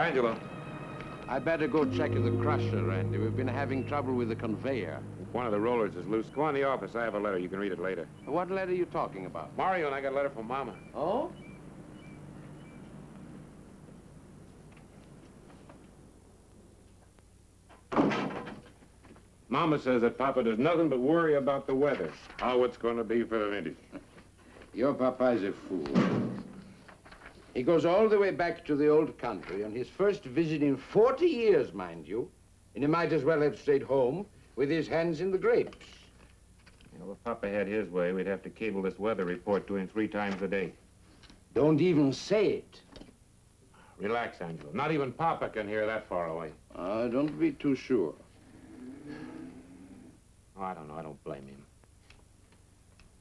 Angelo. I'd better go check the crusher, Randy. We've been having trouble with the conveyor. One of the rollers is loose. Go in the office. I have a letter. You can read it later. What letter are you talking about? Mario and I got a letter from Mama. Oh? Mama says that Papa does nothing but worry about the weather. How it's going to be for the vintage. Your papa's a fool. He goes all the way back to the old country on his first visit in 40 years, mind you. And he might as well have stayed home with his hands in the grapes. You know, if Papa had his way, we'd have to cable this weather report to him 3 times a day. Don't even say it. Relax, Angelo. Not even Papa can hear that far away. Don't be too sure. Oh, I don't know. I don't blame him.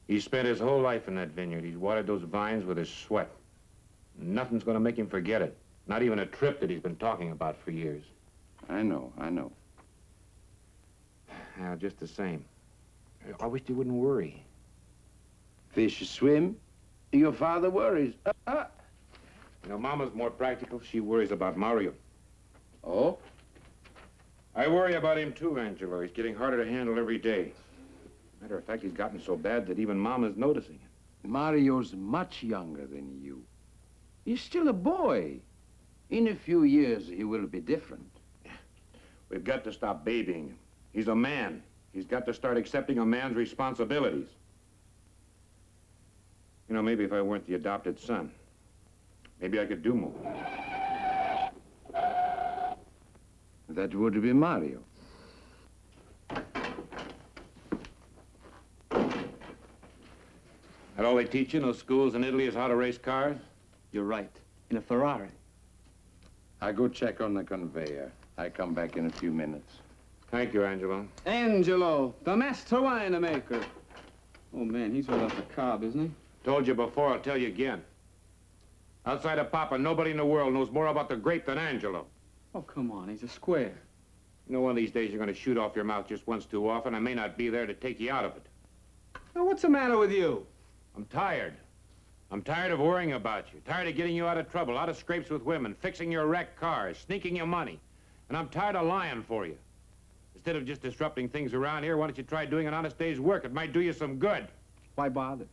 He spent his whole life in that vineyard. He's watered those vines with his sweat. Nothing's going to make him forget it. Not even a trip that he's been talking about for years. I know. Now, just the same. I wish he wouldn't worry. Fish swim, your father worries. You know, Mama's more practical. She worries about Mario. Oh? I worry about him too, Angelo. He's getting harder to handle every day. Matter of fact, he's gotten so bad that even Mama's noticing it. Mario's much younger than you. He's still a boy. In a few years, he will be different. We've got to stop babying him. He's a man. He's got to start accepting a man's responsibilities. You know, maybe if I weren't the adopted son, maybe I could do more. That would be Mario. That all they teach you in those schools in Italy is how to race cars? You're right. In a Ferrari. I go check on the conveyor. I come back in a few minutes. Thank you, Angelo. Angelo, the master winemaker. Oh, man, he's right off the cob, isn't he? Told you before, I'll tell you again. Outside of Papa, nobody in the world knows more about the grape than Angelo. Oh, come on, he's a square. You know, one of these days you're going to shoot off your mouth just once too often. I may not be there to take you out of it. Now, what's the matter with you? I'm tired. I'm tired of worrying about you. Tired of getting you out of trouble, out of scrapes with women, fixing your wrecked cars, sneaking your money. And I'm tired of lying for you. Instead of just disrupting things around here, why don't you try doing an honest day's work? It might do you some good. Why bother?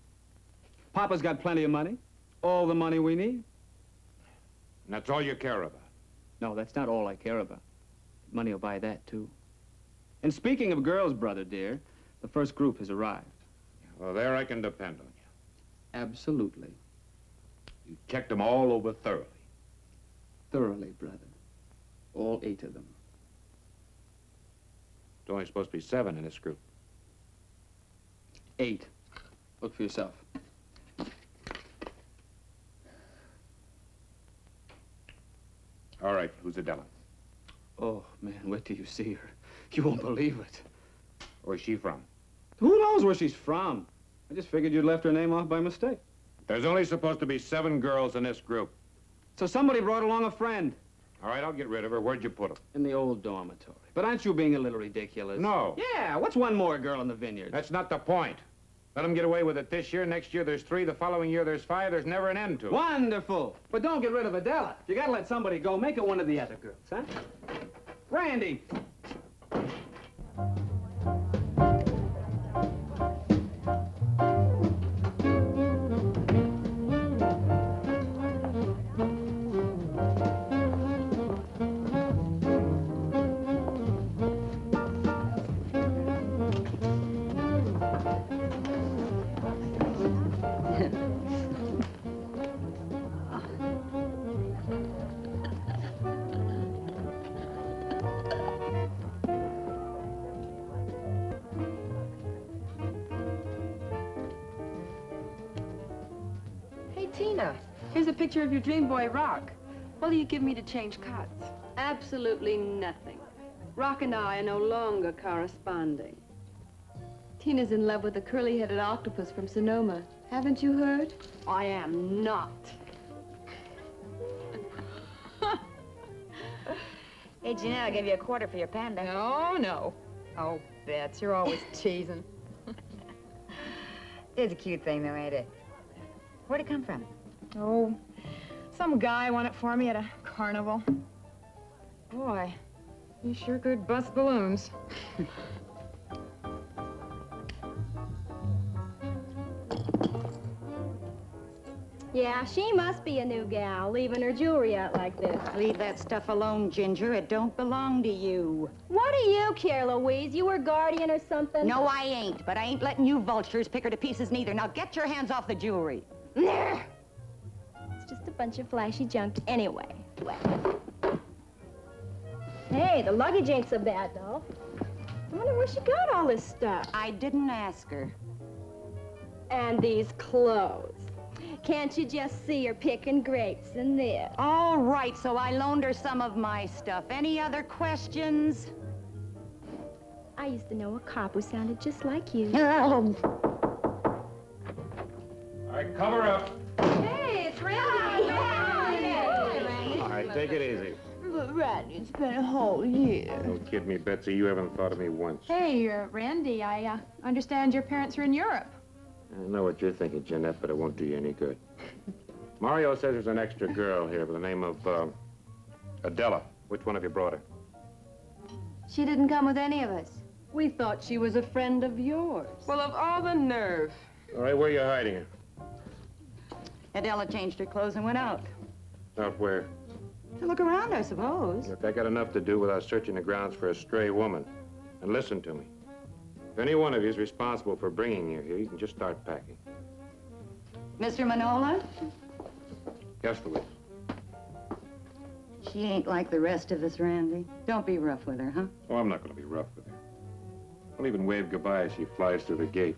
Papa's got plenty of money. All the money we need. And that's all you care about. No, that's not all I care about. Money will buy that, too. And speaking of girls, brother dear, the first group has arrived. Well, there I can depend on you. Absolutely. You checked them all over thoroughly. Thoroughly, brother. All 8 of them. There's only supposed to be 7 in this group. 8. Look for yourself. All right, who's Adella? Oh, man, wait till you see her. You won't believe it. Where's she from? Who knows where she's from? I just figured you'd left her name off by mistake. There's only supposed to be 7 girls in this group. So somebody brought along a friend. All right, I'll get rid of her. Where'd you put her? In the old dormitory. But aren't you being a little ridiculous? No. Yeah, what's one more girl in the vineyard? That's not the point. Let them get away with it this year. Next year there's 3. The following year there's 5. There's never an end to it. Wonderful. But don't get rid of Adella. You gotta let somebody go. Make it one of the other girls, huh? Randy. Tina, here's a picture of your dream boy, Rock. What'll you give me to change cots? Absolutely nothing. Rock and I are no longer corresponding. Tina's in love with the curly-headed octopus from Sonoma. Haven't you heard? I am not. Hey, Jeanette, I'll give you a quarter for your panda. No, no. Oh, Bets, you're always teasing. It's a cute thing, though, ain't it? Where'd it come from? Oh, some guy won it for me at a carnival. Boy, you sure could bust balloons. Yeah, she must be a new gal, leaving her jewelry out like this. Leave that stuff alone, Ginger. It don't belong to you. What do you care, Louise? You her guardian or something? No, I ain't. But I ain't letting you vultures pick her to pieces neither. Now get your hands off the jewelry. It's just a bunch of flashy junk anyway. Hey, the luggage ain't so bad, though. I wonder where she got all this stuff. I didn't ask her. And these clothes. Can't you just see her picking grapes in this? All right, so I loaned her some of my stuff. Any other questions? I used to know a cop who sounded just like you. All right, cover up. Hey, it's Randy. All right, take it easy. But Randy, it's been a whole year. Don't kid me, Betsy. You haven't thought of me once. Hey, Randy, I understand your parents are in Europe. I know what you're thinking, Jeanette, but it won't do you any good. Mario says there's an extra girl here by the name of, Adella. Which one of you brought her? She didn't come with any of us. We thought she was a friend of yours. Well, of all the nerve. All right, where are you hiding her? Adella changed her clothes and went out. Out where? To look around, I suppose. Look, I got enough to do without searching the grounds for a stray woman. And listen to me. If any one of you is responsible for bringing her here, you can just start packing. Mr. Manola? Yes, Louise. She ain't like the rest of us, Randy. Don't be rough with her, huh? Oh, I'm not going to be rough with her. I'll even wave goodbye as she flies through the gate.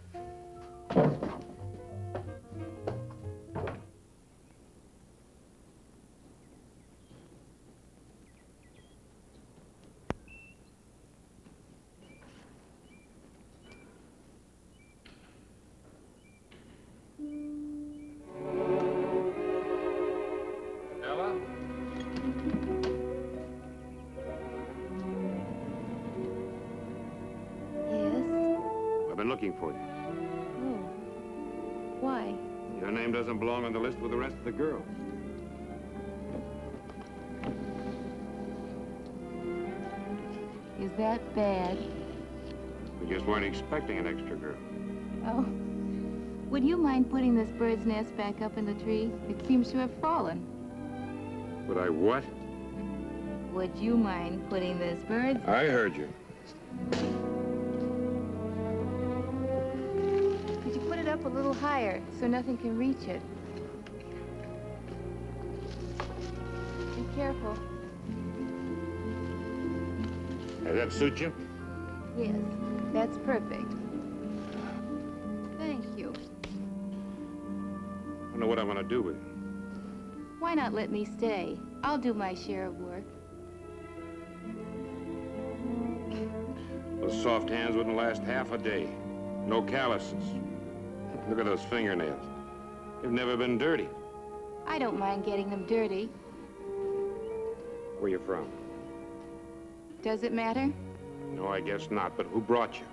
Looking for you. Oh. Why? Your name doesn't belong on the list with the rest of the girls. Is that bad? We just weren't expecting an extra girl. Oh. Would you mind putting this bird's nest back up in the tree? It seems to have fallen. Would I what? Would you mind putting this bird's... I heard you. Could you put it up a little higher so nothing can reach it? Be careful. Does that suit you? Yes, that's perfect. Thank you. I don't know what I want to do with it. Why not let me stay? I'll do my share of work. Those soft hands wouldn't last half a day. No calluses. Look at those fingernails. They've never been dirty. I don't mind getting them dirty. Where you from? Does it matter? No, I guess not. But who brought you?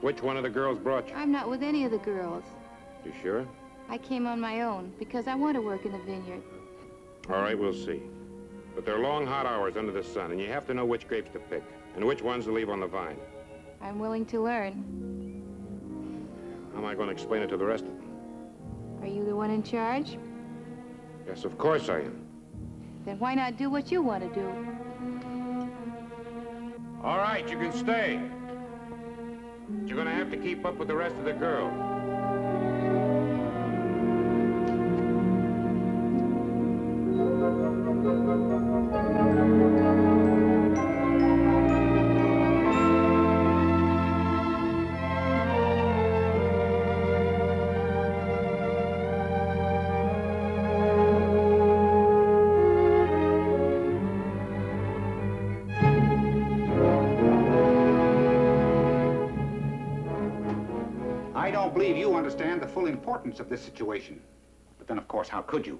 Which one of the girls brought you? I'm not with any of the girls. You sure? I came on my own because I want to work in the vineyard. All right, we'll see. But there are long, hot hours under the sun, and you have to know which grapes to pick and which ones to leave on the vine. I'm willing to learn. How am I going to explain it to the rest of them? Are you the one in charge? Yes, of course I am. Then why not do what you want to do? All right, you can stay. But you're going to have to keep up with the rest of the girls. I don't believe you understand the full importance of this situation. But then, of course, how could you?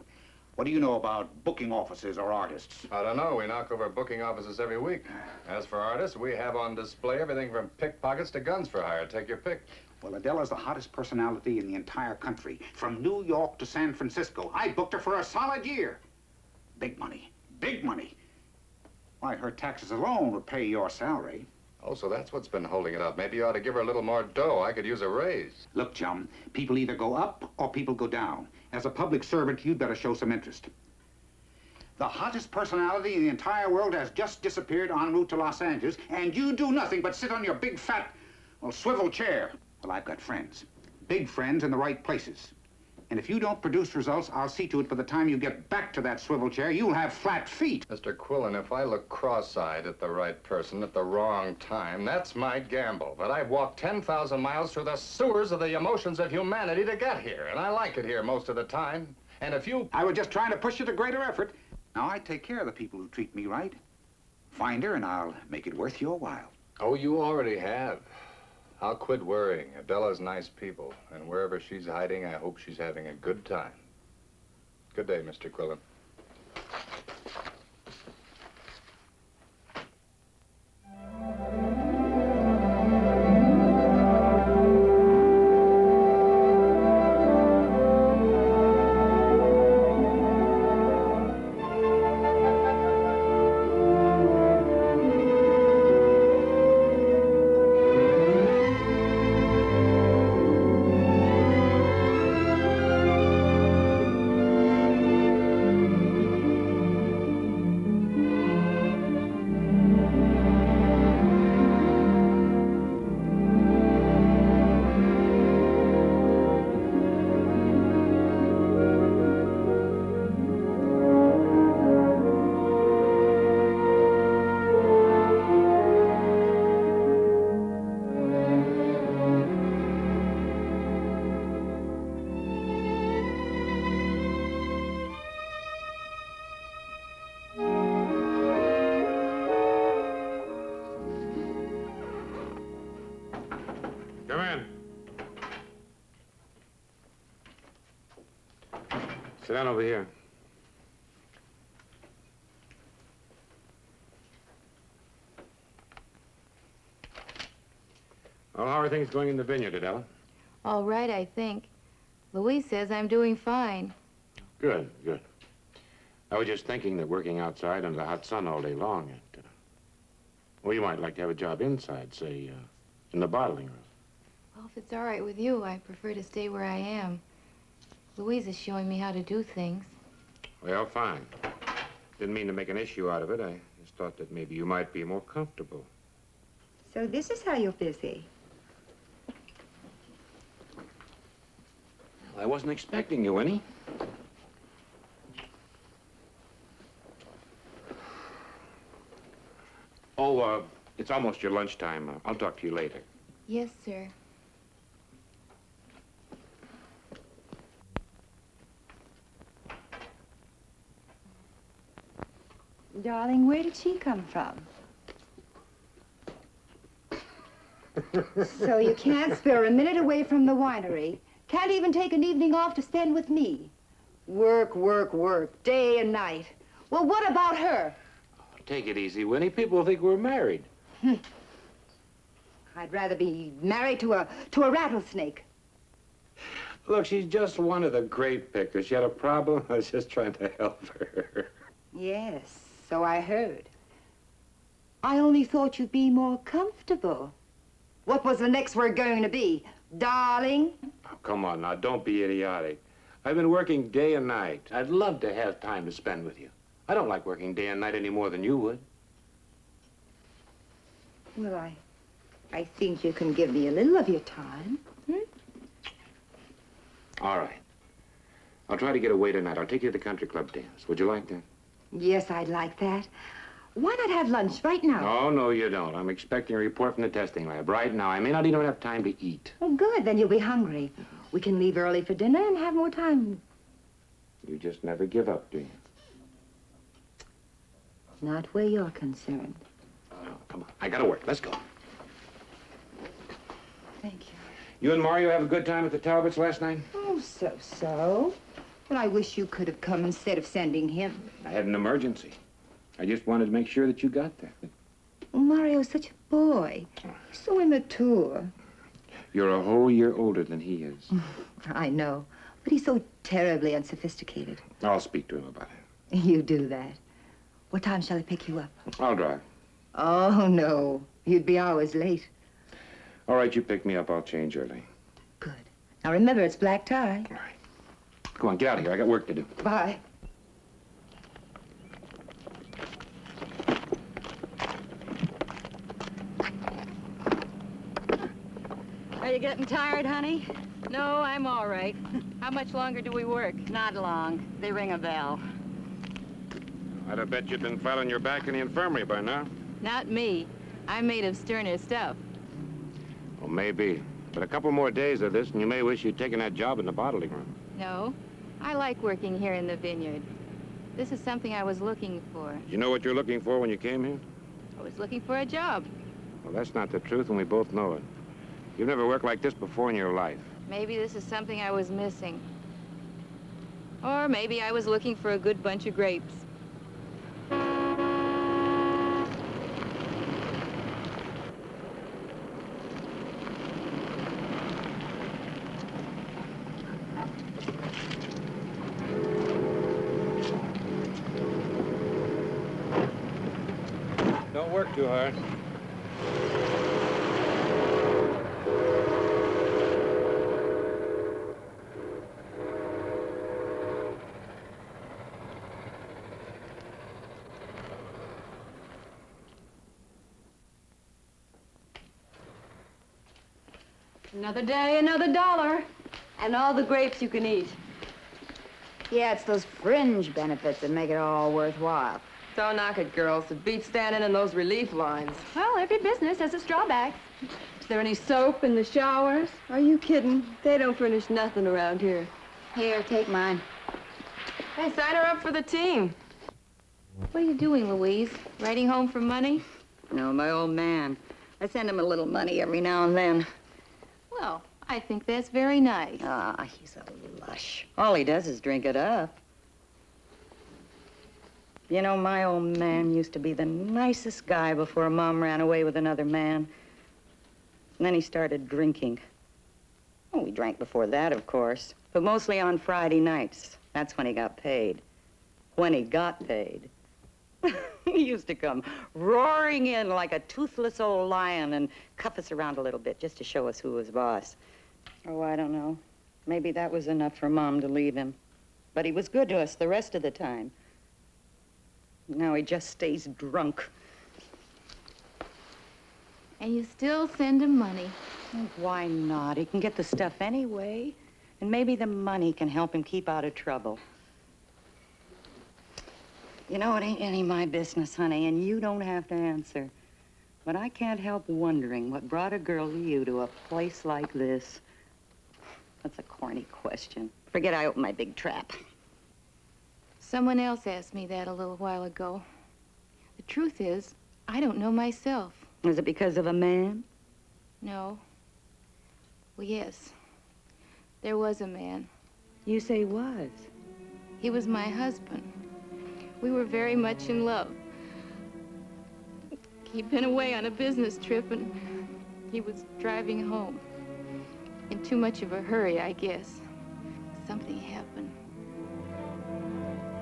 What do you know about booking offices or artists? I don't know. We knock over booking offices every week. As for artists, we have on display everything from pickpockets to guns for hire. Take your pick. Well, Adella's the hottest personality in the entire country. From New York to San Francisco. I booked her for a solid year. Big money. Big money. Why, her taxes alone would pay your salary. Oh, so that's what's been holding it up. Maybe you ought to give her a little more dough. I could use a raise. Look, chum, people either go up or people go down. As a public servant, you'd better show some interest. The hottest personality in the entire world has just disappeared en route to Los Angeles, and you do nothing but sit on your big, fat, well, swivel chair. Well, I've got friends. Big friends in the right places. And if you don't produce results, I'll see to it by the time you get back to that swivel chair, you'll have flat feet. Mr. Quillen, if I look cross-eyed at the right person at the wrong time, that's my gamble. But I've walked 10,000 miles through the sewers of the emotions of humanity to get here, and I like it here most of the time. And if you... I was just trying to push you to greater effort. Now, I take care of the people who treat me right. Find her, and I'll make it worth your while. Oh, you already have. I'll quit worrying. Adella's nice people, and wherever she's hiding, I hope she's having a good time. Good day, Mr. Quillen. Come in. Sit down over here. Well, how are things going in the vineyard, Adella? All right, I think. Louise says I'm doing fine. Good, good. I was just thinking that working outside under the hot sun all day long, well, you might like to have a job inside, say, in the bottling room. Well, if it's all right with you, I prefer to stay where I am. Louise is showing me how to do things. Well, fine. Didn't mean to make an issue out of it. I just thought that maybe you might be more comfortable. So this is how you're busy. Well, I wasn't expecting you, Winnie. Oh, it's almost your lunchtime. I'll talk to you later. Yes, sir. Darling, where did she come from? So you can't spare a minute away from the winery. Can't even take an evening off to spend with me. Work, work, work, day and night. Well, what about her? Take it easy, Winnie. People think we're married. I'd rather be married to a rattlesnake. Look, she's just one of the grape pickers. She had a problem. I was just trying to help her. Yes, so I heard. I only thought you'd be more comfortable. What was the next word going to be? Darling? Oh, come on now, don't be idiotic. I've been working day and night. I'd love to have time to spend with you. I don't like working day and night any more than you would. Well, I think you can give me a little of your time. All right. I'll try to get away tonight. I'll take you to the country club dance. Would you like that? Yes, I'd like that. Why not have lunch right now? Oh, no, you don't. I'm expecting a report from the testing lab right now. I may not even have time to eat. Oh, good. Then you'll be hungry. We can leave early for dinner and have more time. You just never give up, do you? Not where you're concerned. Oh, come on. I gotta work. Let's go. Thank you. You and Mario have a good time at the Talbots last night? Oh, so. But I wish you could have come instead of sending him. I had an emergency. I just wanted to make sure that you got there. Oh, Mario's such a boy. So immature. You're a whole year older than he is. I know, but he's so terribly unsophisticated. I'll speak to him about it. You do that. What time shall I pick you up? I'll drive. Oh, no. You'd be hours late. All right, you pick me up. I'll change early. Good. Now remember, it's black tie. All right. Come on, get out of here. I got work to do. Bye. Are you getting tired, honey? No, I'm all right. How much longer do we work? Not long. They ring a bell. I'd have bet you'd been flat on your back in the infirmary by now. Not me. I'm made of sterner stuff. Well, maybe. But a couple more days of this, and you may wish you'd taken that job in the bottling room. No, I like working here in the vineyard. This is something I was looking for. Did you know what you're looking for when you came here? I was looking for a job. Well, that's not the truth, and we both know it. You've never worked like this before in your life. Maybe this is something I was missing. Or maybe I was looking for a good bunch of grapes. Don't work too hard. Another day, another dollar. And all the grapes you can eat. Yeah, it's those fringe benefits that make it all worthwhile. Don't knock it, girls. It beats standing in those relief lines. Well, every business has its drawbacks. Is there any soap in the showers? Are you kidding? They don't furnish nothing around here. Here, take mine. Hey, sign her up for the team. What are you doing, Louise? Writing home for money? No, my old man. I send him a little money every now and then. Well, I think that's very nice. Ah, he's a lush. All he does is drink it up. You know, my old man used to be the nicest guy before Mom ran away with another man. And then he started drinking. Oh, we drank before that, of course, but mostly on Friday nights. That's when he got paid. When he got paid. He used to come roaring in like a toothless old lion and cuff us around a little bit just to show us who was boss. Oh, I don't know. Maybe that was enough for Mom to leave him. But he was good to us the rest of the time. Now he just stays drunk. And you still send him money. Oh, why not? He can get the stuff anyway. And maybe the money can help him keep out of trouble. You know, it ain't any of my business, honey, and you don't have to answer. But I can't help wondering what brought a girl to you to a place like this. That's a corny question. Forget I opened my big trap. Someone else asked me that a little while ago. The truth is, I don't know myself. Was it because of a man? No. Well, yes. There was a man. You say was? He was my husband. We were very much in love. He'd been away on a business trip, and he was driving home. In too much of a hurry, I guess. Something happened.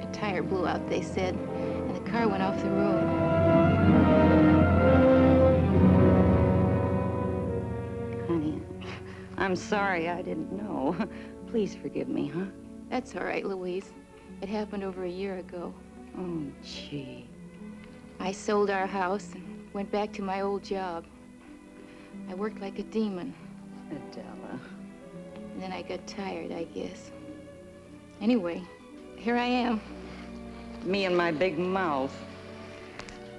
A tire blew out, they said, and the car went off the road. Honey, I'm sorry I didn't know. Please forgive me, huh? That's all right, Louise. It happened over a year ago. Oh, gee. I sold our house and went back to my old job. I worked like a demon. Adella. And then I got tired, I guess. Anyway, here I am. Me and my big mouth.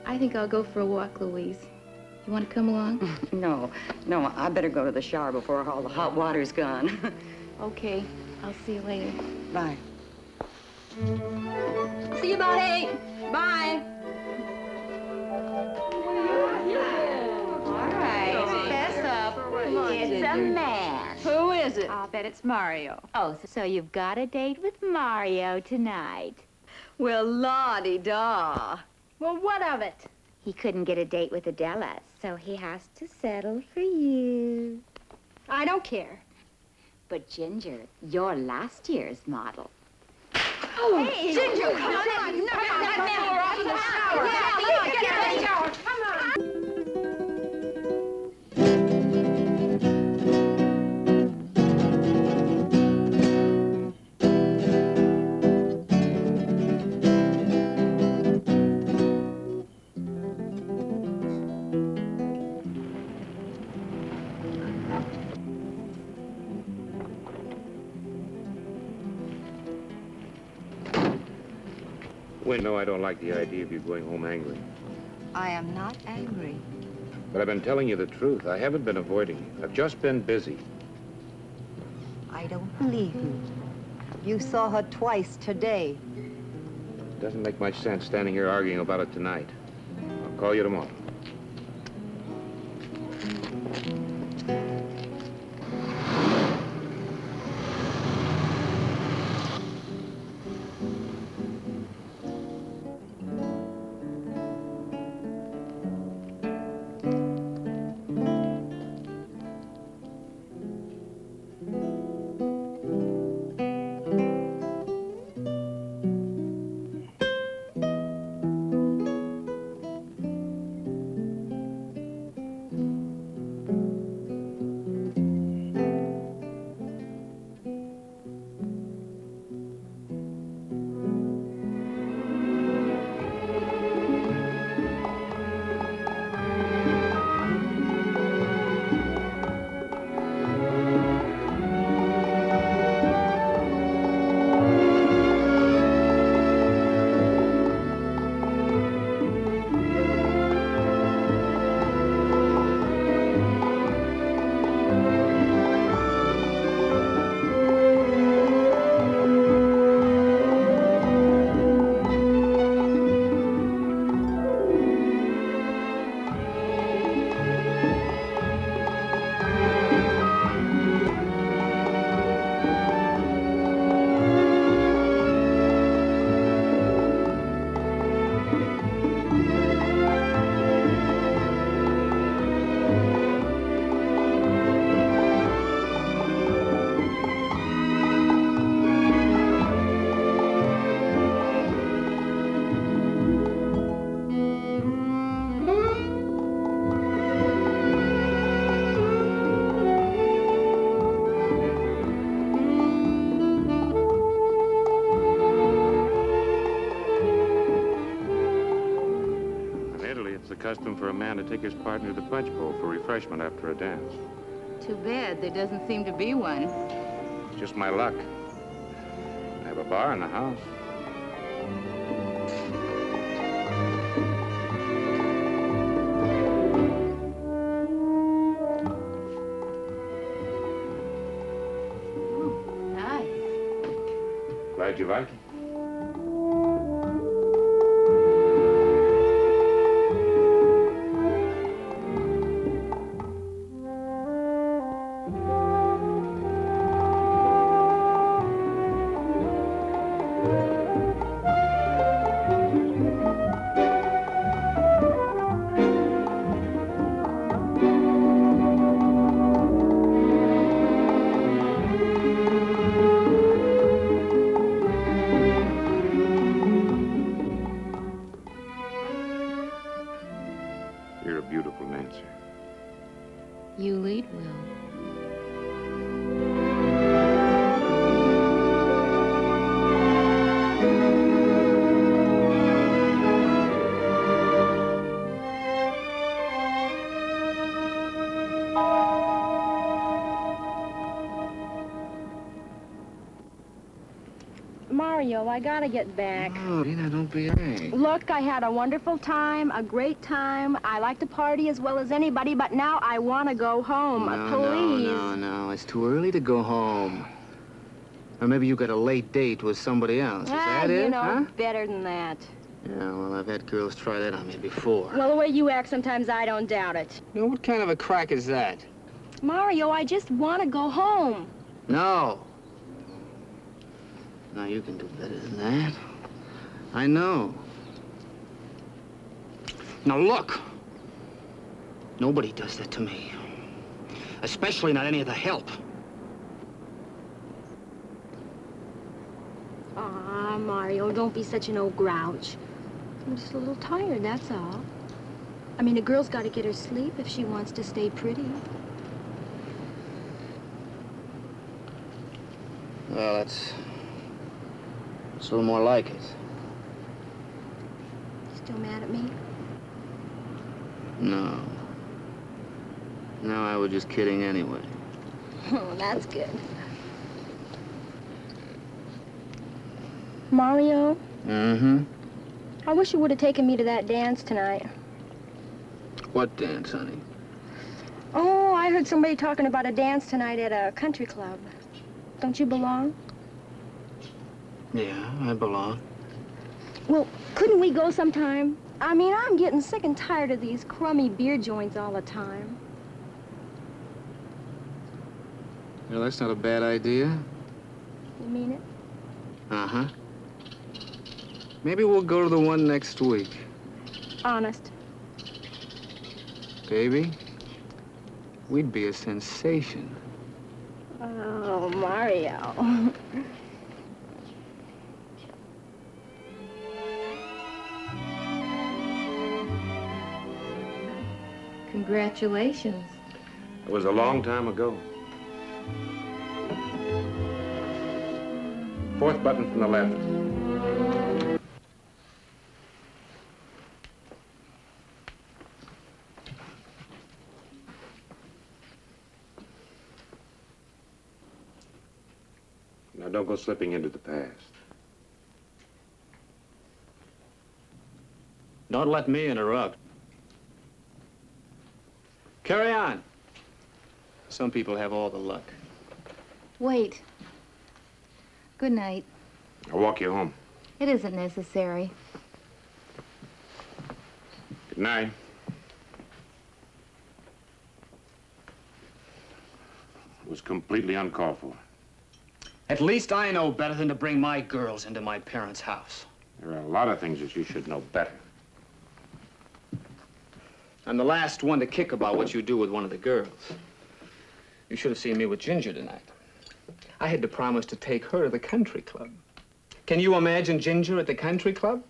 I think I'll go for a walk, Louise. You want to come along? No, I better go to the shower before all the hot water's gone. Okay, I'll see you later. Bye. See you about 8. Bye. All right, fess up. It's a man. Who is it? I'll bet it's Mario. Oh, so you've got a date with Mario tonight. Well, la-di-da. Well, what of it? He couldn't get a date with Adella, so he has to settle for you. I don't care. But, Ginger, you're last year's model. Oh, hey, Ginger, come on. That man, we're off in the shower. Yeah, get out of the shower. Come on. Win, no, I don't like the idea of you going home angry. I am not angry. But I've been telling you the truth. I haven't been avoiding you. I've just been busy. I don't believe you. You saw her twice today. It doesn't make much sense standing here arguing about it tonight. I'll call you tomorrow. Custom for a man to take his partner to the punch bowl for refreshment after a dance. Too bad there doesn't seem to be one. It's just my luck. I have a bar in the house. Nice. Glad you like it. You're a beautiful dancer. You lead well. Mario, I gotta get back. Oh, Dina, don't be angry. Look, I had a wonderful time, a great time. I like to party as well as anybody, but now I want to go home. Please. No. It's too early to go home. Or maybe you got a late date with somebody else. Is that it, you know, huh? better than that. Yeah, well, I've had girls try that on me before. Well, the way you act, sometimes I don't doubt it. You know, what kind of a crack is that? Mario, I just want to go home. No. Now, you can do better than that. I know. Now, look. Nobody does that to me. Especially not any of the help. Aw, Mario, don't be such an old grouch. I'm just a little tired, that's all. I mean, a girl's got to get her sleep if she wants to stay pretty. Well, it's a little more like it. Still mad at me? No. No, I was just kidding anyway. Oh, that's good. Mario? Mm-hmm. I wish you would have taken me to that dance tonight. What dance, honey? Oh, I heard somebody talking about a dance tonight at a country club. Don't you belong? Yeah, I belong. Well, couldn't we go sometime? I mean, I'm getting sick and tired of these crummy beer joints all the time. Well, that's not a bad idea. You mean it? Uh-huh. Maybe we'll go to the one next week. Honest. Baby, we'd be a sensation. Oh, Mario. Congratulations. It was a long time ago. Fourth button from the left. Now, don't go slipping into the past. Don't let me interrupt. Carry on. Some people have all the luck. Wait. Good night. I'll walk you home. It isn't necessary. Good night. It was completely uncalled for. At least I know better than to bring my girls into my parents' house. There are a lot of things that you should know better. I'm the last one to kick about what you do with one of the girls. You should have seen me with Ginger tonight. I had to promise to take her to the country club. Can you imagine Ginger at the country club?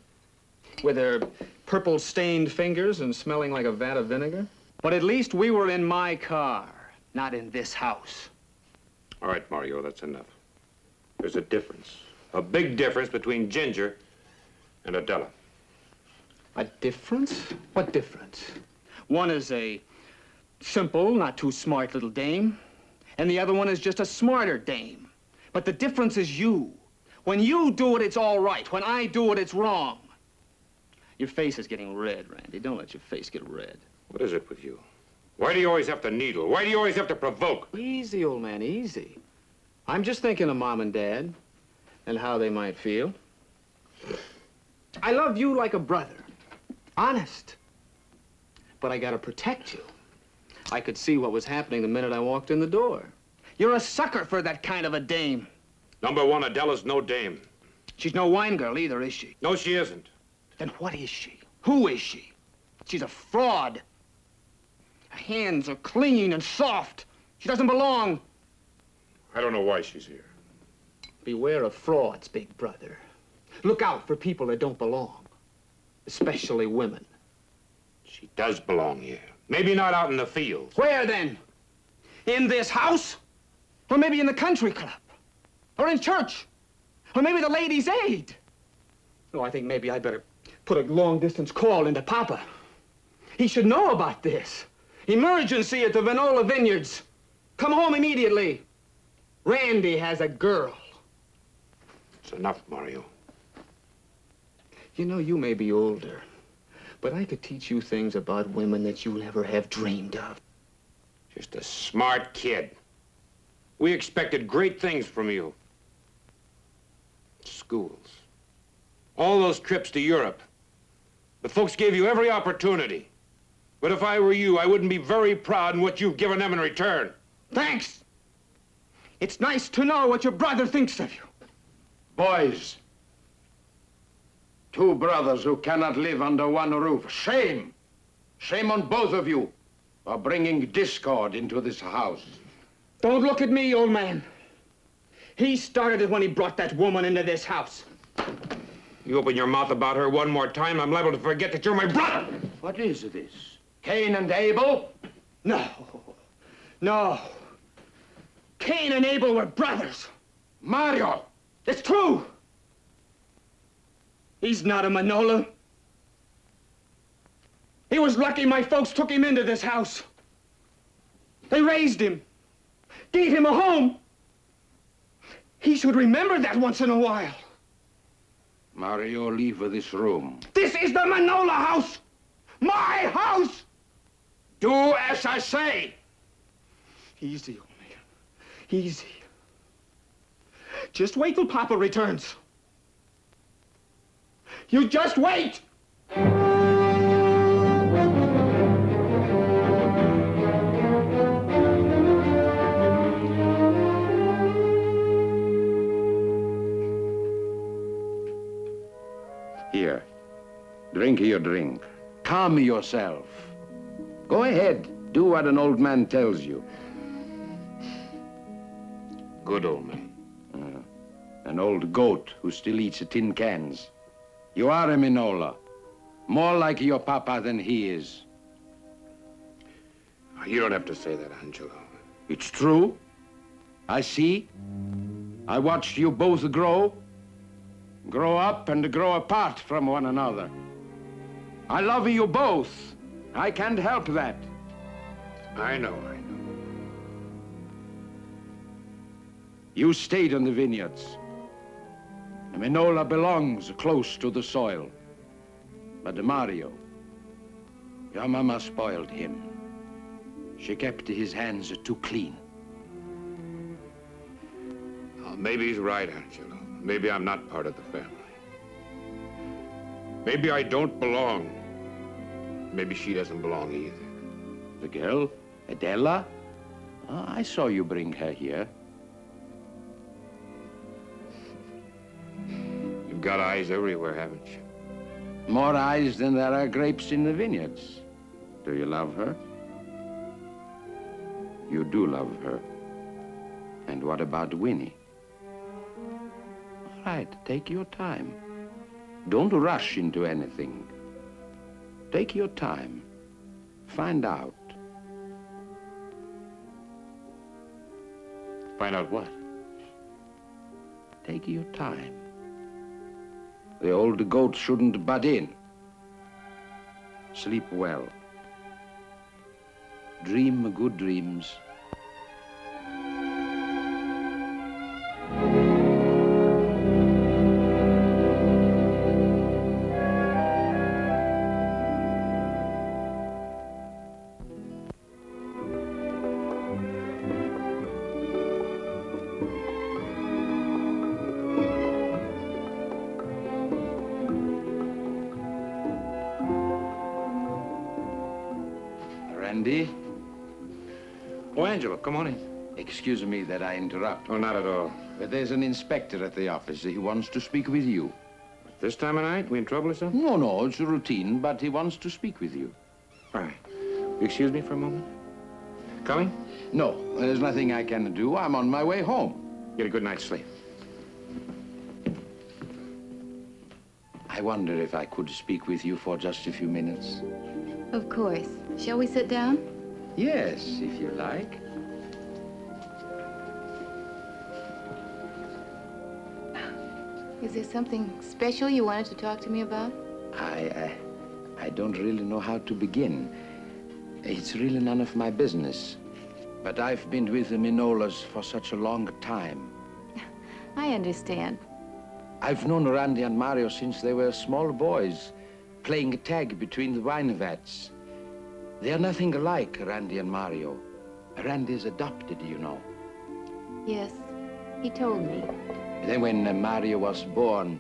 With her purple-stained fingers and smelling like a vat of vinegar? But at least we were in my car, not in this house. All right, Mario, that's enough. There's a difference. A big difference between Ginger and Adella. A difference? What difference? One is a simple, not too smart little dame, and the other one is just a smarter dame. But the difference is you. When you do it, it's all right. When I do it, it's wrong. Your face is getting red, Randy. Don't let your face get red. What is it with you? Why do you always have to needle? Why do you always have to provoke? Easy, old man, easy. I'm just thinking of Mom and Dad and how they might feel. I love you like a brother. Honest. But I gotta protect you. I could see what was happening the minute I walked in the door. You're a sucker for that kind of a dame. Number one, Adella's no dame. She's no wine girl either, is she? No, she isn't. Then what is she? Who is she? She's a fraud. Her hands are clean and soft. She doesn't belong. I don't know why she's here. Beware of frauds, big brother. Look out for people that don't belong, especially women. She does belong here. Maybe not out in the fields. Where then? In this house? Or maybe in the country club? Or in church? Or maybe the Ladies' Aid? Oh, I think maybe I'd better put a long-distance call into Papa. He should know about this. Emergency at the Vinola Vineyards. Come home immediately. Randy has a girl. It's enough, Mario. You know, you may be older, but I could teach you things about women that you'll never have dreamed of. Just a smart kid. We expected great things from you. Schools. All those trips to Europe. The folks gave you every opportunity. But if I were you, I wouldn't be very proud in what you've given them in return. Thanks. It's nice to know what your brother thinks of you. Boys, two brothers who cannot live under one roof. Shame! Shame on both of you for bringing discord into this house. Don't look at me, old man. He started it when he brought that woman into this house. You open your mouth about her one more time, I'm liable to forget that you're my brother. What is this? Cain and Abel? No. No. Cain and Abel were brothers. Mario! It's true. He's not a Manola. He was lucky my folks took him into this house. They raised him, gave him a home. He should remember that once in a while. Mario, leave this room. This is the Manola house! My house! Do as I say! Easy, old man. Easy. Just wait till Papa returns. You just wait! Here, drink your drink. Calm yourself. Go ahead, do what an old man tells you. Good old man. An old goat who still eats tin cans. You are a Minola. More like your papa than he is. You don't have to say that, Angelo. It's true. I see. I watched you both grow up and grow apart from one another. I love you both. I can't help that. I know. You stayed in the vineyards. The Minola belongs close to the soil. But Mario, your mama spoiled him. She kept his hands too clean. Maybe he's right, Angelo. Maybe I'm not part of the family. Maybe I don't belong. Maybe she doesn't belong either. The girl, Edella? Oh, I saw you bring her here. You've got eyes everywhere, haven't you? More eyes than there are grapes in the vineyards. Do you love her? You do love her. And what about Winnie? All right, take your time. Don't rush into anything. Take your time. Find out. Find out what? Take your time. The old goat shouldn't butt in. Sleep well. Dream good dreams. Randy? Oh, Angelo, come on in. Excuse me that I interrupt. Oh, not at all. But there's an inspector at the office. He wants to speak with you. This time of night? We in trouble or something? No, it's a routine, but he wants to speak with you. All right. You excuse me for a moment? Coming? No, there's nothing I can do. I'm on my way home. Get a good night's sleep. I wonder if I could speak with you for just a few minutes. Of course. Shall we sit down? Yes, if you like. Is there something special you wanted to talk to me about? I don't really know how to begin. It's really none of my business. But I've been with the Minolas for such a long time. I understand. I've known Randy and Mario since they were small boys, playing tag between the wine vats. They're nothing alike, Randy and Mario. Randy's adopted, you know. Yes, he told me. Then when Mario was born,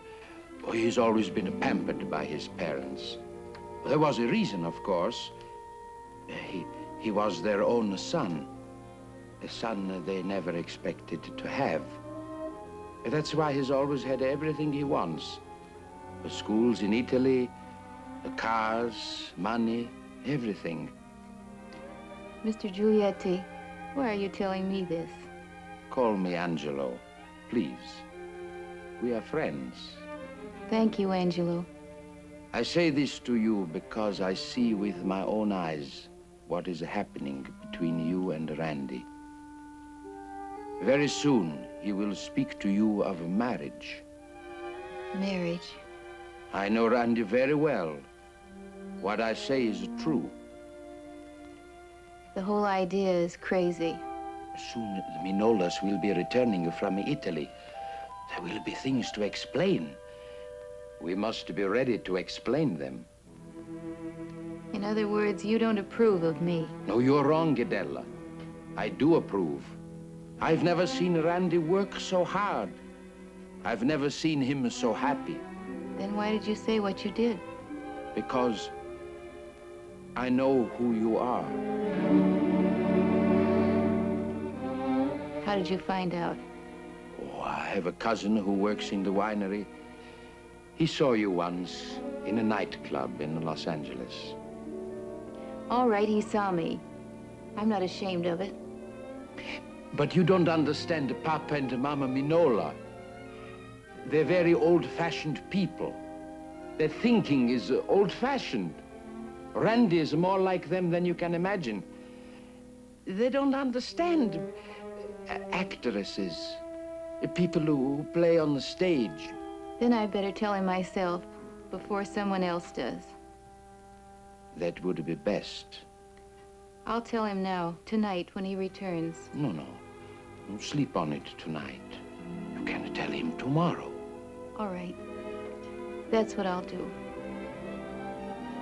he's always been pampered by his parents. There was a reason, of course. He was their own son. A son they never expected to have. That's why he's always had everything he wants. The schools in Italy, the cars, money, everything. Mr. Giulietti, why are you telling me this? Call me Angelo. please. We are friends. Thank you, Angelo. I say this to you because I see with my own eyes what is happening between you and Randy. Very soon, he will speak to you of marriage. Marriage? I know Randy very well. What I say is true. The whole idea is crazy. Soon the Minolas will be returning from Italy. There will be things to explain. We must be ready to explain them. In other words, you don't approve of me. No, you're wrong, Edella. I do approve. I've never seen Randy work so hard. I've never seen him so happy. Then why did you say what you did? Because I know who you are. How did you find out? Oh, I have a cousin who works in the winery. He saw you once in a nightclub in Los Angeles. All right, he saw me. I'm not ashamed of it. But you don't understand Papa and Mama Minola. They're very old-fashioned people. Their thinking is old-fashioned. Randy is more like them than you can imagine. They don't understand actresses, people who play on the stage. Then I better tell him myself before someone else does. That would be best. I'll tell him now, tonight, when he returns. No, no. Don't sleep on it tonight. You can tell him tomorrow. All right. That's what I'll do.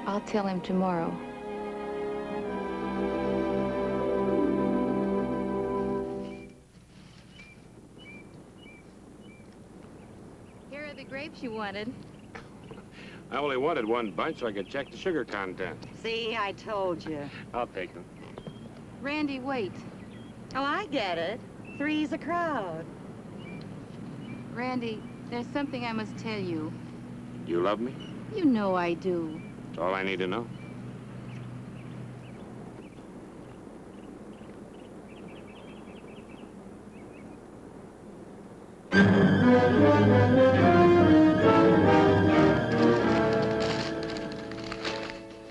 I'll tell him tomorrow. Here are the grapes you wanted. I only wanted one bunch so I could check the sugar content. See, I told you. I'll take them. Randy, wait. Oh, I get it. Three's a crowd. Randy, there's something I must tell you. You love me? You know I do. That's all I need to know.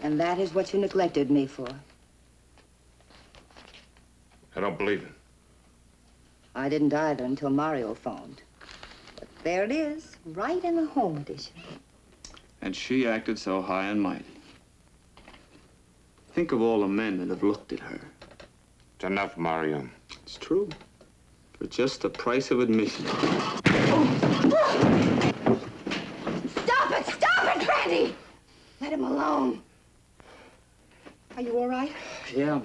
And that is what you neglected me for. I don't believe it. I didn't either until Mario phoned. But there it is, right in the home edition. And she acted so high and mighty. Think of all the men that have looked at her. It's enough, Mario. It's true. For just the price of admission. Stop it! Stop it, Randy! Let him alone. Are you all right? Yeah.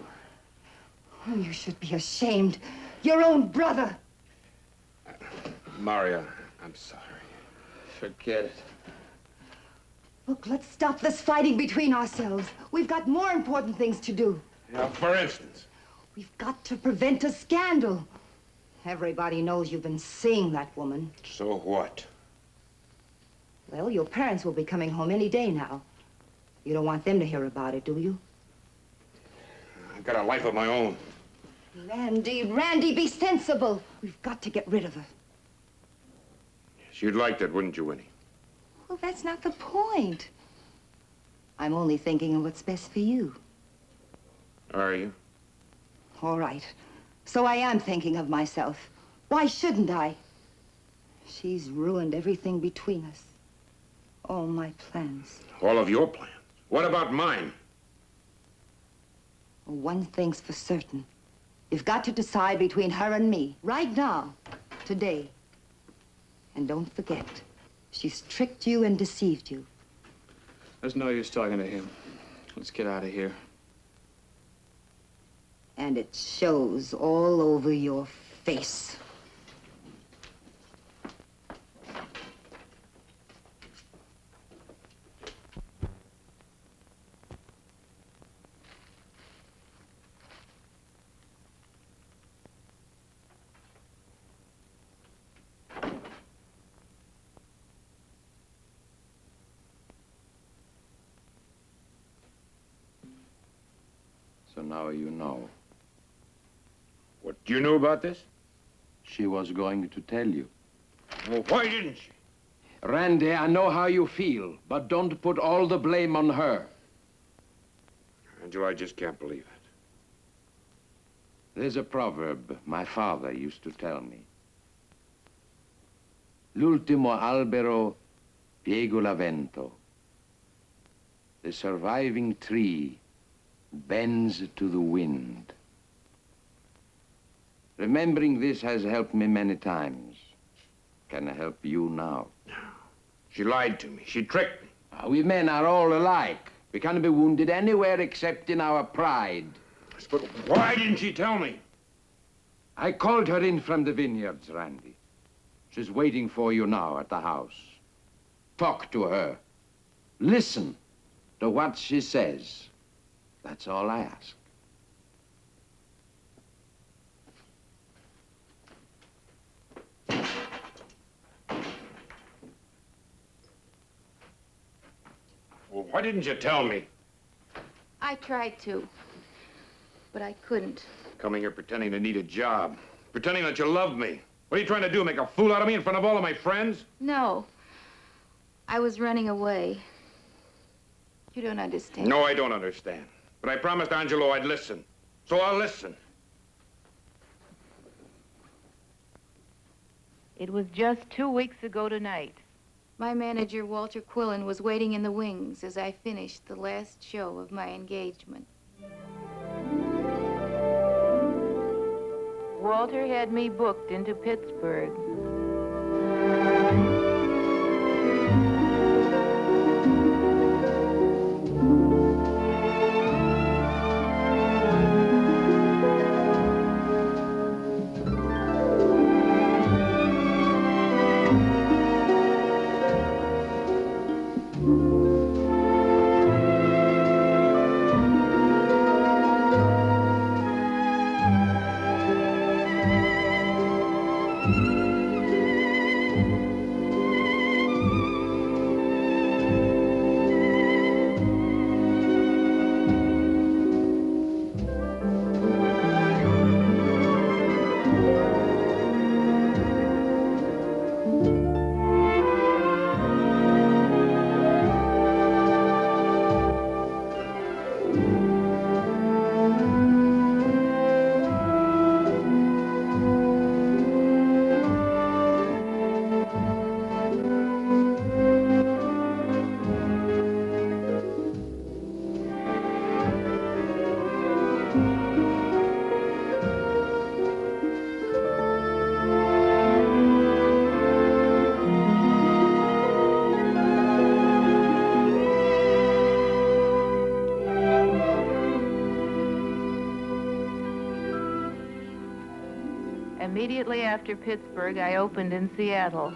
Oh, you should be ashamed. Your own brother. Mario, I'm sorry. Forget it. Look, let's stop this fighting between ourselves. We've got more important things to do. Now, for instance? We've got to prevent a scandal. Everybody knows you've been seeing that woman. So what? Well, your parents will be coming home any day now. You don't want them to hear about it, do you? I've got a life of my own. Randy, be sensible. We've got to get rid of her. Yes, you'd like that, wouldn't you, Winnie? Well, that's not the point. I'm only thinking of what's best for you. Are you? All right. So I am thinking of myself. Why shouldn't I? She's ruined everything between us. All my plans. All of your plans? What about mine? Well, one thing's for certain. You've got to decide between her and me, right now, today. And don't forget, she's tricked you and deceived you. There's no use talking to him. Let's get out of here. And it shows all over your face. So now you know. What, you knew about this? She was going to tell you. Well, why didn't she? Randy, I know how you feel, but don't put all the blame on her. Angela, I just can't believe it. There's a proverb my father used to tell me. L'ultimo albero piegola vento. The surviving tree bends to the wind. Remembering this has helped me many times. Can I help you now? She lied to me. She tricked me. We men are all alike. We can't be wounded anywhere except in our pride. But why didn't she tell me? I called her in from the vineyards, Randy. She's waiting for you now at the house. Talk to her. Listen to what she says. That's all I ask. Well, why didn't you tell me? I tried to, but I couldn't. Coming here pretending to need a job. Pretending that you love me. What are you trying to do, make a fool out of me in front of all of my friends? No. I was running away. You don't understand. No, I don't understand. But I promised Angelo I'd listen. So I'll listen. It was just 2 weeks ago tonight. My manager, Walter Quillen, was waiting in the wings as I finished the last show of my engagement. Walter had me booked into Pittsburgh. Immediately after Pittsburgh, I opened in Seattle.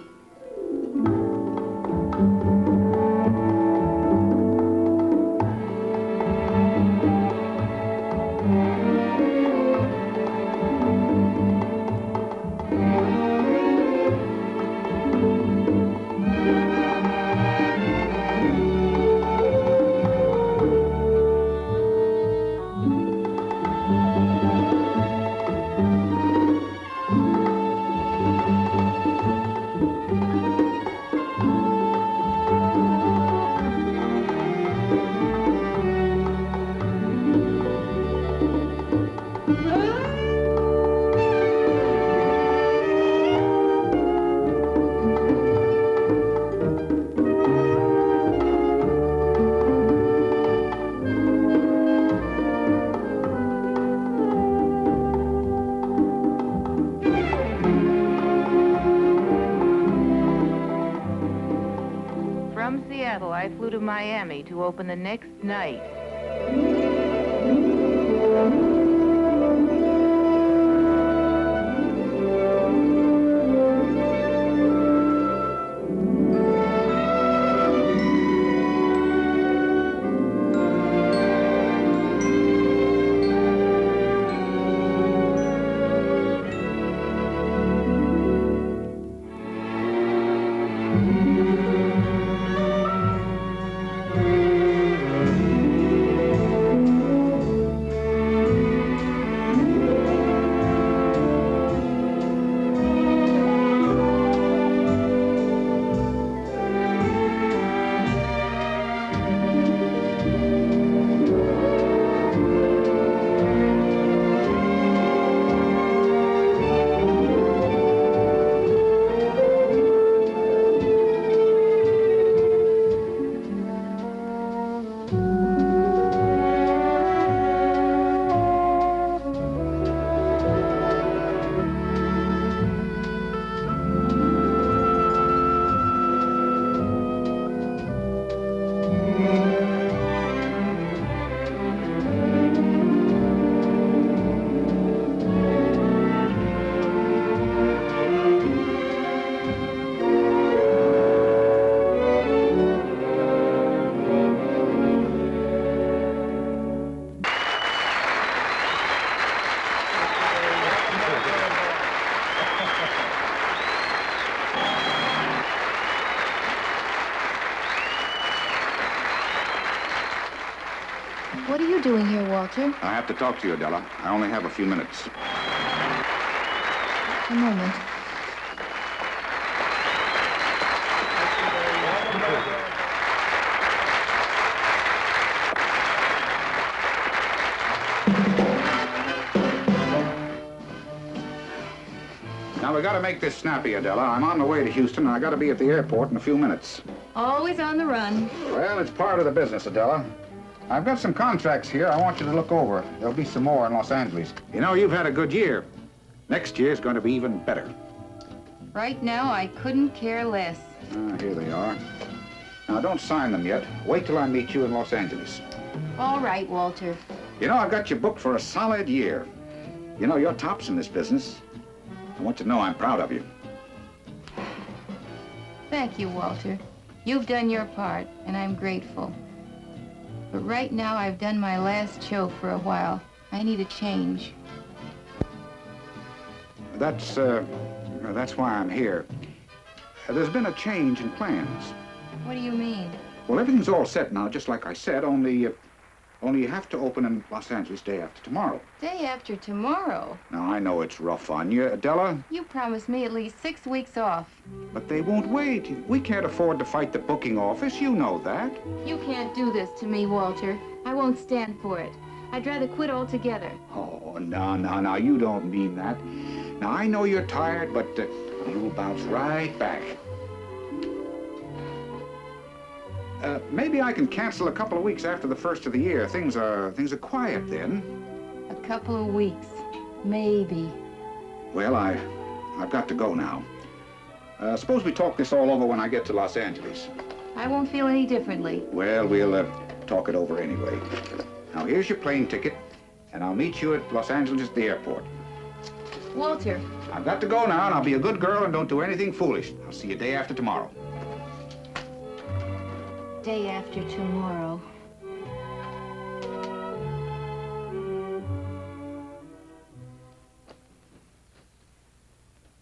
From Seattle, I flew to Miami to open the next night. What are you doing here, Walter? I have to talk to you, Adella. I only have a few minutes. A moment. Now, we got to make this snappy, Adella. I'm on the way to Houston, and I got to be at the airport in a few minutes. Always on the run. Well, it's part of the business, Adella. I've got some contracts here I want you to look over. There'll be some more in Los Angeles. You know, you've had a good year. Next year's going to be even better. Right now, I couldn't care less. Here they are. Now, don't sign them yet. Wait till I meet you in Los Angeles. All right, Walter. You know, I've got you booked for a solid year. You know, you're tops in this business. I want you to know I'm proud of you. Thank you, Walter. You've done your part, and I'm grateful. But right now, I've done my last show for a while. I need a change. That's why I'm here. There's been a change in plans. What do you mean? Well, everything's all set now, just like I said, only you have to open in Los Angeles day after tomorrow. Day after tomorrow? Now, I know it's rough on you, Adella, You promised me at least 6 weeks off. but they won't wait. We can't afford to fight the booking office. You know that. You can't do this to me, Walter. I won't stand for it. I'd rather quit altogether. Oh, no, you don't mean that. Now, I know you're tired, but you'll bounce right back. Maybe I can cancel a couple of weeks after the first of the year. Things are quiet then. A couple of weeks. Maybe. Well, I've got to go now. Suppose we talk this all over when I get to Los Angeles. I won't feel any differently. Well, we'll talk it over anyway. Now, here's your plane ticket, and I'll meet you at Los Angeles at the airport. Walter. I've got to go now, and I'll be a good girl and don't do anything foolish. I'll see you day after tomorrow. Day after tomorrow.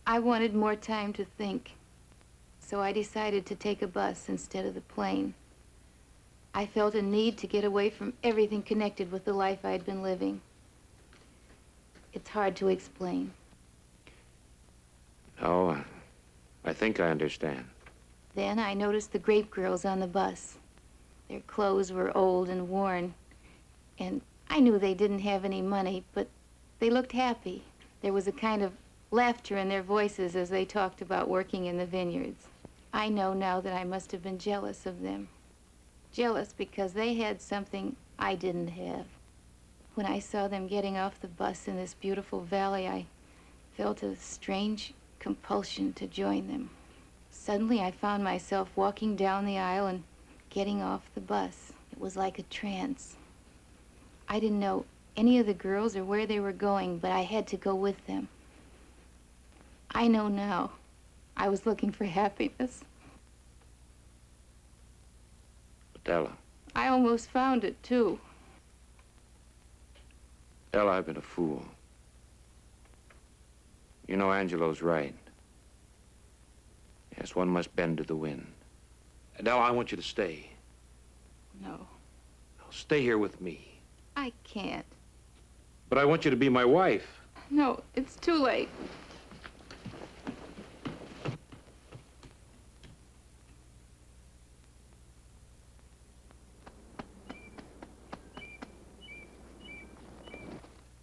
I wanted more time to think, so I decided to take a bus instead of the plane. I felt a need to get away from everything connected with the life I'd been living. It's hard to explain. No, I think I understand. Then I noticed the grape girls on the bus. Their clothes were old and worn, and I knew they didn't have any money, but they looked happy. There was a kind of laughter in their voices as they talked about working in the vineyards. I know now that I must have been jealous of them. Jealous because they had something I didn't have. When I saw them getting off the bus in this beautiful valley, I felt a strange compulsion to join them. Suddenly, I found myself walking down the aisle and getting off the bus. It was like a trance. I didn't know any of the girls or where they were going, but I had to go with them. I know now. I was looking for happiness. Adella. I almost found it, too. Adella, I've been a fool. You know Angelo's right. Yes, one must bend to the wind. Adella, I want you to stay. No, Now, stay here with me. I can't. But I want you to be my wife. No, it's too late.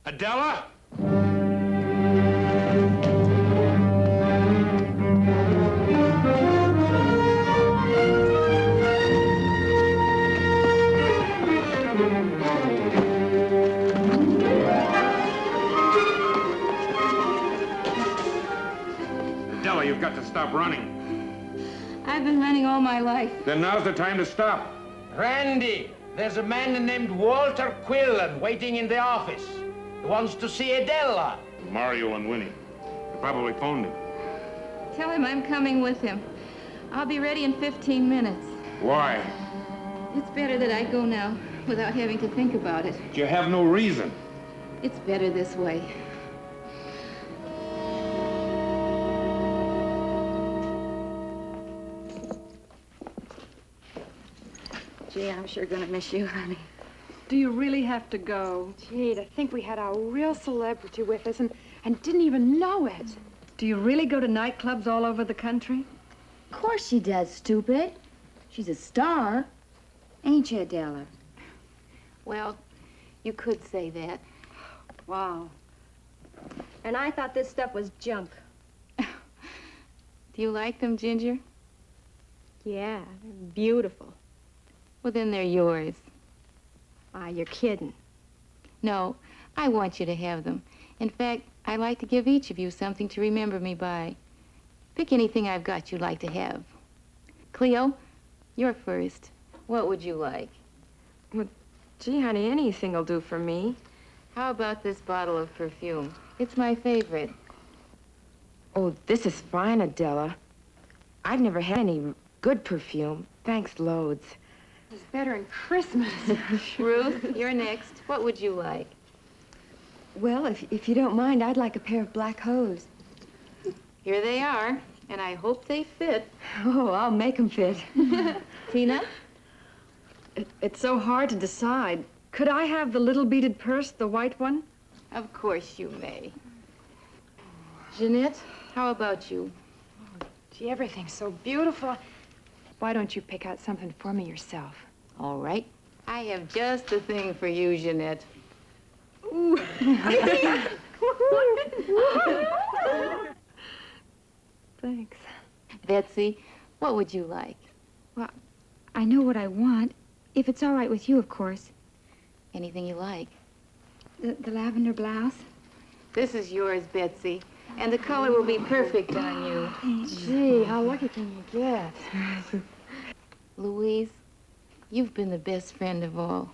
Adella? Adella, you've got to stop running. I've been running all my life. Then now's the time to stop. Randy, there's a man named Walter Quillen waiting in the office. He wants to see Edella. Mario and Winnie. They probably phoned him. Tell him I'm coming with him. I'll be ready in 15 minutes. Why? It's better that I go now without having to think about it. You have no reason. It's better this way. Gee, I'm sure gonna miss you, honey. Do you really have to go? Gee, to think we had a real celebrity with us and didn't even know it. Do you really go to nightclubs all over the country? Of course she does, stupid. She's a star. Ain't you, Adella? Well, you could say that. Wow. And I thought this stuff was junk. Do you like them, Ginger? Yeah, they're beautiful. Well, then they're yours. Ah, you're kidding. No, I want you to have them. In fact, I'd like to give each of you something to remember me by. Pick anything I've got you'd like to have. Cleo, you're first. What would you like? Well, gee, honey, anything will do for me. How about this bottle of perfume? It's my favorite. Oh, this is fine, Adella. I've never had any good perfume. Thanks loads. It's better in Christmas. Ruth, you're next. What would you like? Well, if you don't mind, I'd like a pair of black hose. Here they are, and I hope they fit. Oh, I'll make them fit. Tina? It's so hard to decide. Could I have the little beaded purse, the white one? Of course you may. Jeanette, how about you? Gee, everything's so beautiful. Why don't you pick out something for me yourself? All right. I have just the thing for you, Jeanette. Ooh. Thanks. Betsy, what would you like? Well, I know what I want. If it's all right with you, of course. Anything you like. The lavender blouse? This is yours, Betsy. And the color will be perfect on you. Gee, how lucky can you get? Louise, you've been the best friend of all.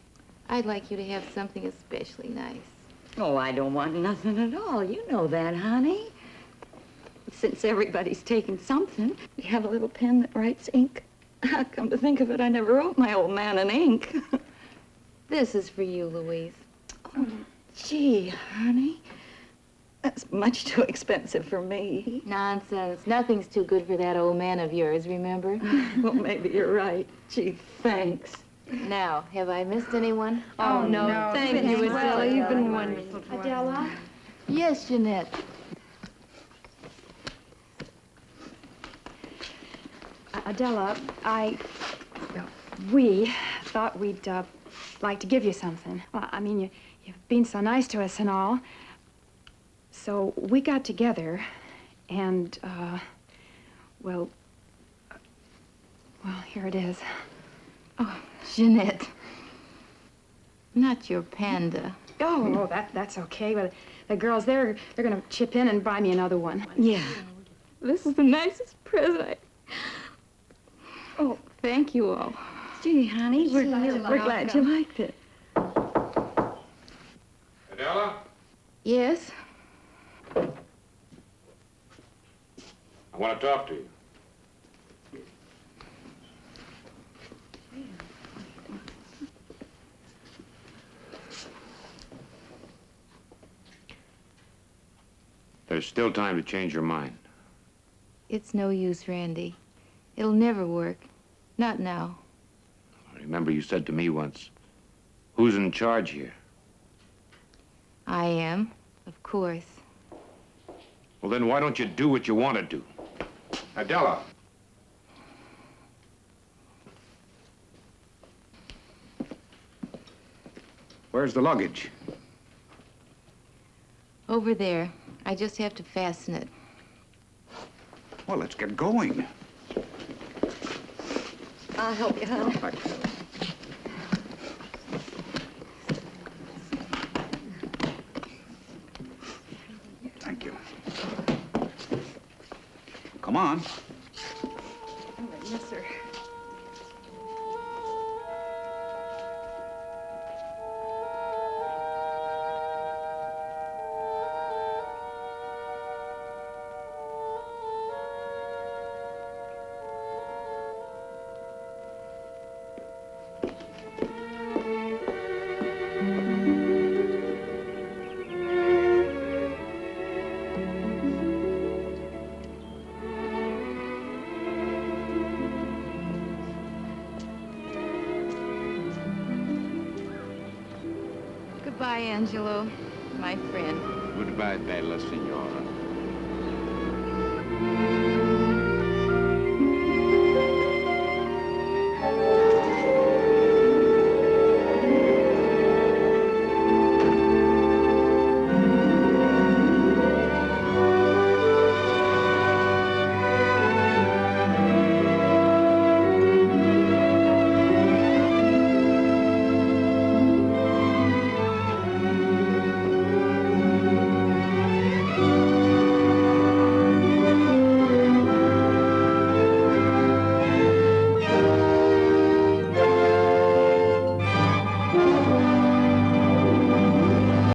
I'd like you to have something especially nice. Oh, I don't want nothing at all. You know that, honey. Since everybody's taking something, you have a little pen that writes ink. Come to think of it, I never wrote my old man in ink. This is for you, Louise. Oh, gee, honey. That's much too expensive for me. Nonsense. Nothing's too good for that old man of yours, remember? Well, maybe you're right. Gee, thanks. Now, have I missed anyone? Oh, no. Thank you, Adella. You've been wonderful. Adella? Yes, Jeanette. Adella, we thought we'd like to give you something. Well, I mean, you've been so nice to us and all. So we got together and, well, here it is. Oh, Jeanette. Not your panda. Oh, that's okay. Well, the girls, they're gonna chip in and buy me another one. Yeah. This is the nicest present. Oh, thank you all. Gee, honey, we're glad you liked it. Adella? Yes? I want to talk to you. There's still time to change your mind. It's no use, Randy. It'll never work. Not now. I remember you said to me once, who's in charge here? I am, of course. Well, then why don't you do what you want to do? Adella. Where's the luggage? Over there. I just have to fasten it. Well, let's get going. I'll help you, honey. Thank you. Come on. Yes, sir. Goodbye, Angelo, my friend. Goodbye, bella signora.